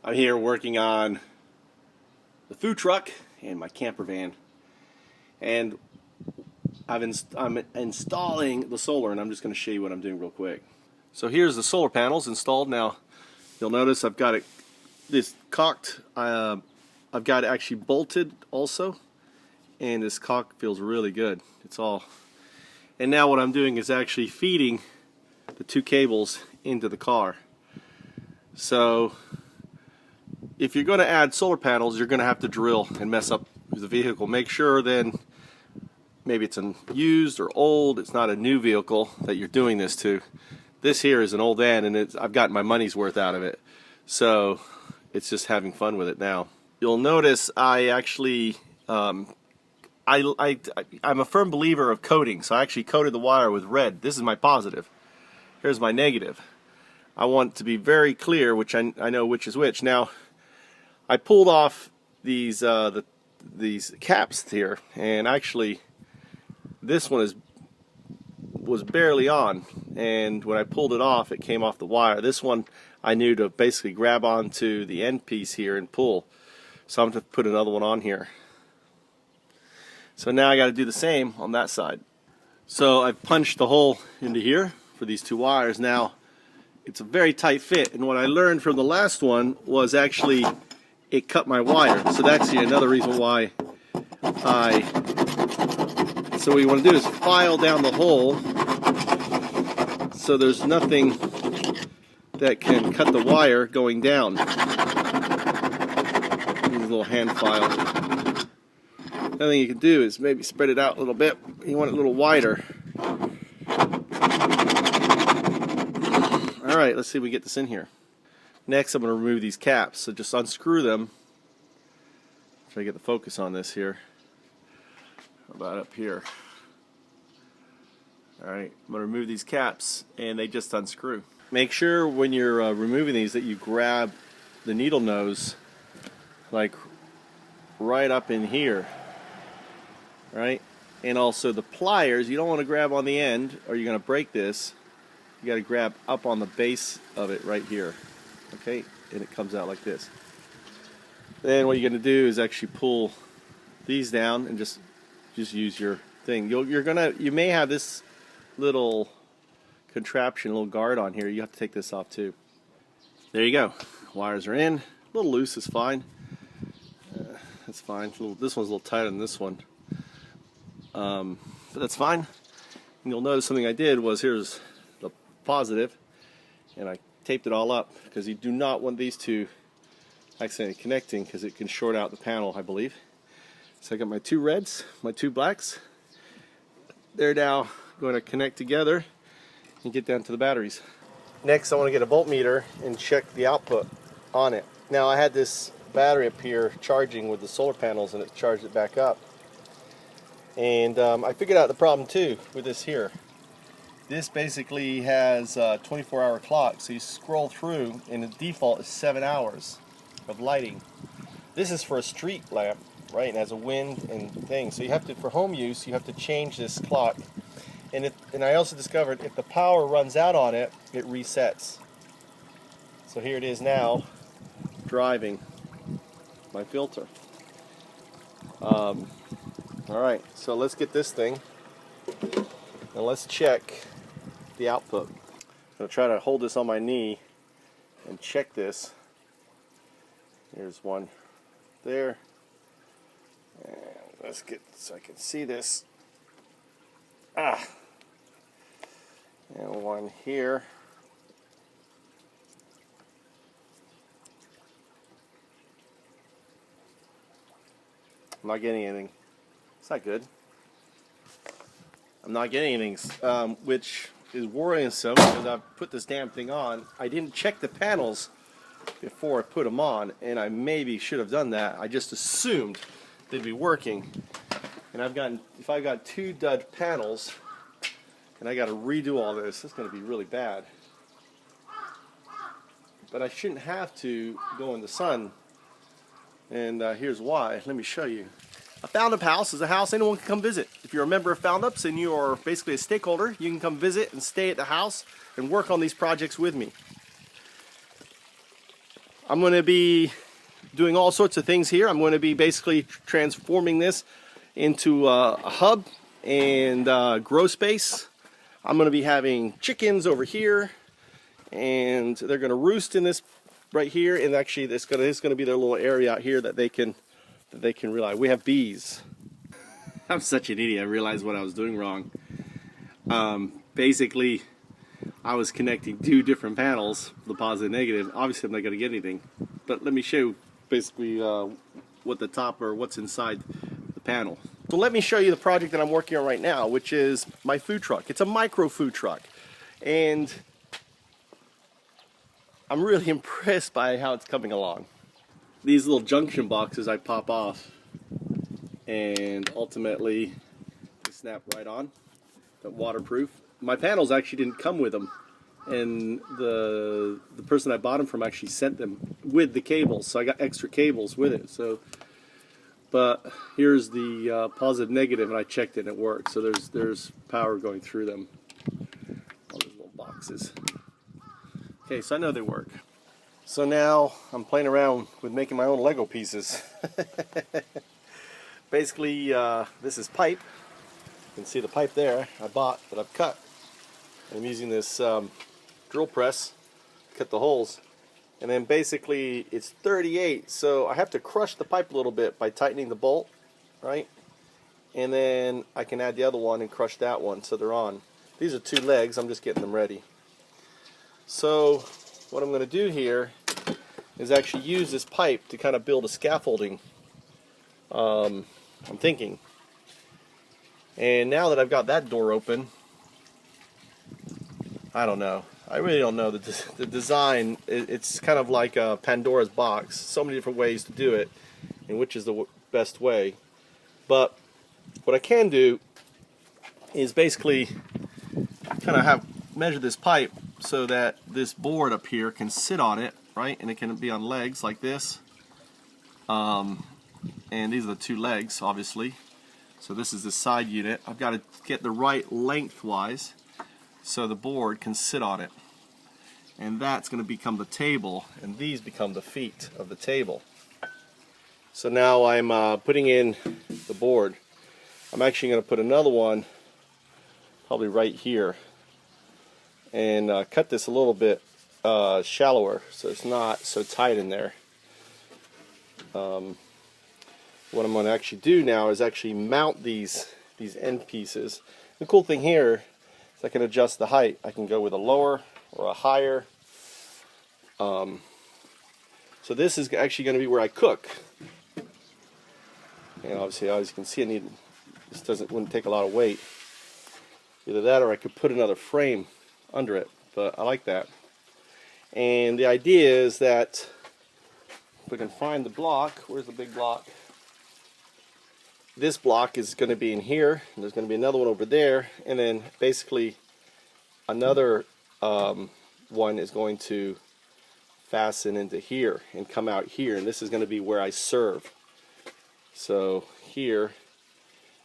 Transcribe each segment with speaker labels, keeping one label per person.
Speaker 1: I'm here working on the food truck and my camper van, and I'm installing the solar, and I'm just going to show you what I'm doing real quick. So here's the solar panels installed. Now you'll notice I've got this cocked. I've got it actually bolted also, and this cock feels really good. It's all. And now what I'm doing is actually feeding the two cables into the car. So if you're going to add solar panels, you're going to have to drill and mess up the vehicle. Make sure then maybe it's used or old. It's not a new vehicle that you're doing this to. This here is an old van, and I've gotten my money's worth out of it. So it's just having fun with it now. You'll notice I actually I'm a firm believer of coating, so I actually coated the wire with red. This is my positive. Here's my negative. I want to be very clear, which I know which is which. Now, I pulled off these caps here, and actually this one was barely on, and when I pulled it off, it came off the wire. This one I knew to basically grab onto the end piece here and pull, so I'm going to put another one on here. So now I got to do the same on that side. So I've punched the hole into here for these two wires. Now it's a very tight fit, and what I learned from the last one was actually it cut my wire. So that's another reason why so what you want to do is file down the hole so there's nothing that can cut the wire going down. Use a little hand file. Another thing you can do is maybe spread it out a little bit. You want it a little wider. Alright, let's see if we get this in here. Next I'm going to remove these caps. So just unscrew them. Try to get the focus on this here. How about up here? Alright, I'm going to remove these caps, and they just unscrew. Make sure when you're removing these that you grab the needle nose like right up in here. Right? And also the pliers, you don't want to grab on the end or you're going to break this. You got to grab up on the base of it right here. Okay? And it comes out like this. Then what you're going to do is actually pull these down and just use your thing. You may have this little contraption, little guard on here. You have to take this off too. There you go. Wires are in. A little loose is fine. That's fine. This one's a little tighter than this one. But that's fine. And you'll notice something I did was, here's the positive, and I taped it all up because you do not want these two accidentally connecting because it can short out the panel, I believe. So I got my two reds, my two blacks. They're now going to connect together and get down to the batteries. Next I want to get a voltmeter and check the output on it. Now I had this battery up here charging with the solar panels, and it charged it back up. And I figured out the problem too with this here. This basically has a 24-hour clock, so you scroll through and the default is 7 hours of lighting. This is for a street lamp, right? And has a wind and thing. So you have to, for home use, you have to change this clock. And I also discovered if the power runs out on it, it resets. So here it is now, driving my filter. Alright, so let's get this thing and let's check the output. I'm going to try to hold this on my knee and check this. Here's one there. And let's get so I can see this. And one here. I'm not getting anything. It's not good. I'm not getting anything, which is worrisome because I've put this damn thing on. I didn't check the panels before I put them on, and I maybe should have done that. I just assumed they'd be working. And if I've got two dud panels, and I got to redo all this, it's going to be really bad. But I shouldn't have to go in the sun, and here's why. Let me show you. A Foundup house is a house anyone can come visit. If you're a member of Foundups and you are basically a stakeholder, you can come visit and stay at the house and work on these projects with me. I'm going to be doing all sorts of things here. I'm going to be basically transforming this into a hub and grow space. I'm going to be having chickens over here, and they're going to roost in this right here. And actually, this is going to be their little area out here that they can rely. We have bees. I'm such an idiot. I realized what I was doing wrong. Basically, I was connecting two different panels, the positive and negative. Obviously, I'm not going to get anything. But let me show you basically what the top or what's inside the panel. So let me show you the project that I'm working on right now, which is my food truck. It's a micro food truck. And I'm really impressed by how it's coming along. These little junction boxes I pop off, and ultimately they snap right on. They're waterproof. My panels actually didn't come with them, and the person I bought them from actually sent them with the cables, so I got extra cables with it. So, but here's the positive negative, and I checked it and it works. So there's power going through them. All these little boxes. Okay, so I know they work. So now I'm playing around with making my own Lego pieces. Basically, this is pipe. You can see the pipe there I bought that I've cut. I'm using this drill press to cut the holes. And then basically it's 38, so I have to crush the pipe a little bit by tightening the bolt, right? And then I can add the other one and crush that one so they're on. These are 2 legs, I'm just getting them ready. So what I'm going to do here is actually use this pipe to kind of build a scaffolding, I'm thinking. And now that I've got that door open, I don't know. I really don't know. The design, it's kind of like a Pandora's box. So many different ways to do it, and which is the best way. But what I can do is basically kind of measure this pipe so that this board up here can sit on it, right? And it can be on legs like this. And these are the 2 legs, obviously. So this is the side unit. I've got to get the right lengthwise so the board can sit on it. And that's going to become the table, and these become the feet of the table. So now I'm putting in the board. I'm actually going to put another one probably right here and cut this a little bit shallower so it's not so tight in there. What I'm going to actually do now is actually mount these end pieces. The cool thing here is I can adjust the height. I can go with a lower or a higher. So this is actually going to be where I cook. And obviously, as you can see, this wouldn't take a lot of weight. Either that, or I could put another frame under it. But I like that. And the idea is that if we can find the block, where's the big block? This block is going to be in here, and there's going to be another one over there, and then basically another one is going to fasten into here and come out here, and this is going to be where I serve. So here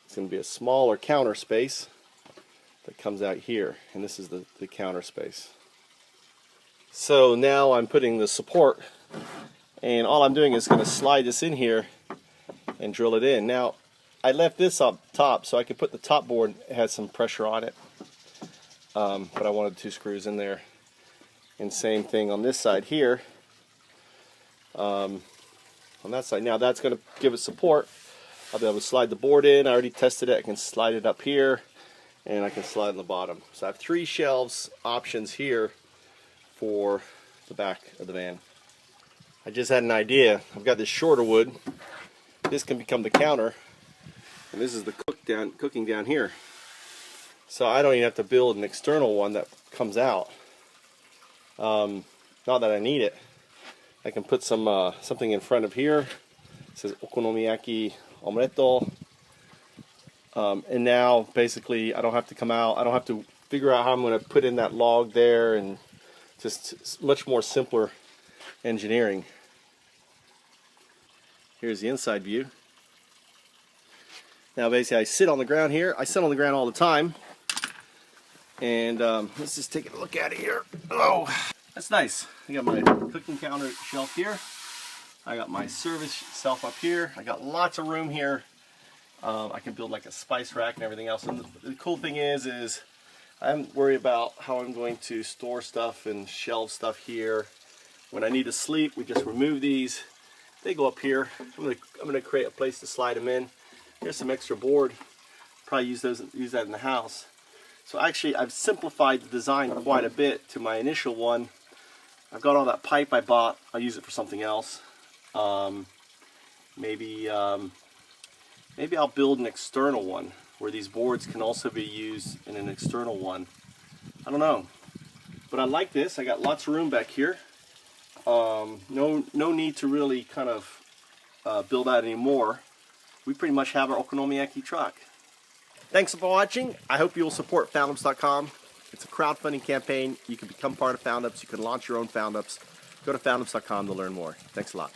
Speaker 1: it's going to be a smaller counter space that comes out here, and this is the counter space. So now I'm putting the support, and all I'm doing is going to slide this in here and drill it in. Now I left this up top so I could put the top board. It has some pressure on it, but I wanted 2 screws in there. And same thing on this side here. On that side. Now that's going to give it support. I'll be able to slide the board in. I already tested it. I can slide it up here, and I can slide on the bottom. So I have 3 shelves options here for the back of the van. I just had an idea. I've got this shorter wood. This can become the counter, and this is the cooking down here. So I don't even have to build an external one that comes out. Not that I need it. I can put something in front of here. It says okonomiyaki omeletto. And now basically I don't have to come out. I don't have to figure out how I'm going to put in that log there, and just much more simpler engineering. Here's the inside view. Now basically I sit on the ground here. I sit on the ground all the time. And let's just take a look at it here. Oh, That's nice. I got my cooking counter shelf here. I got my service shelf up here. I got lots of room here. I can build like a spice rack and everything else. And the cool thing is I'm worried about how I'm going to store stuff and shelve stuff here. When I need to sleep, we just remove these. They go up here. I'm gonna create a place to slide them in. Here's some extra board. Probably use that in the house. So actually, I've simplified the design quite a bit to my initial one. I've got all that pipe I bought. I'll use it for something else. Maybe I'll build an external one where these boards can also be used in an external one. I don't know, but I like this. I got lots of room back here. No need to really kind of build out anymore. We pretty much have our okonomiyaki truck. Thanks for watching. I hope you'll support Foundups.com. It's a crowdfunding campaign. You can become part of Foundups. You can launch your own Foundups. Go to Foundups.com to learn more. Thanks a lot.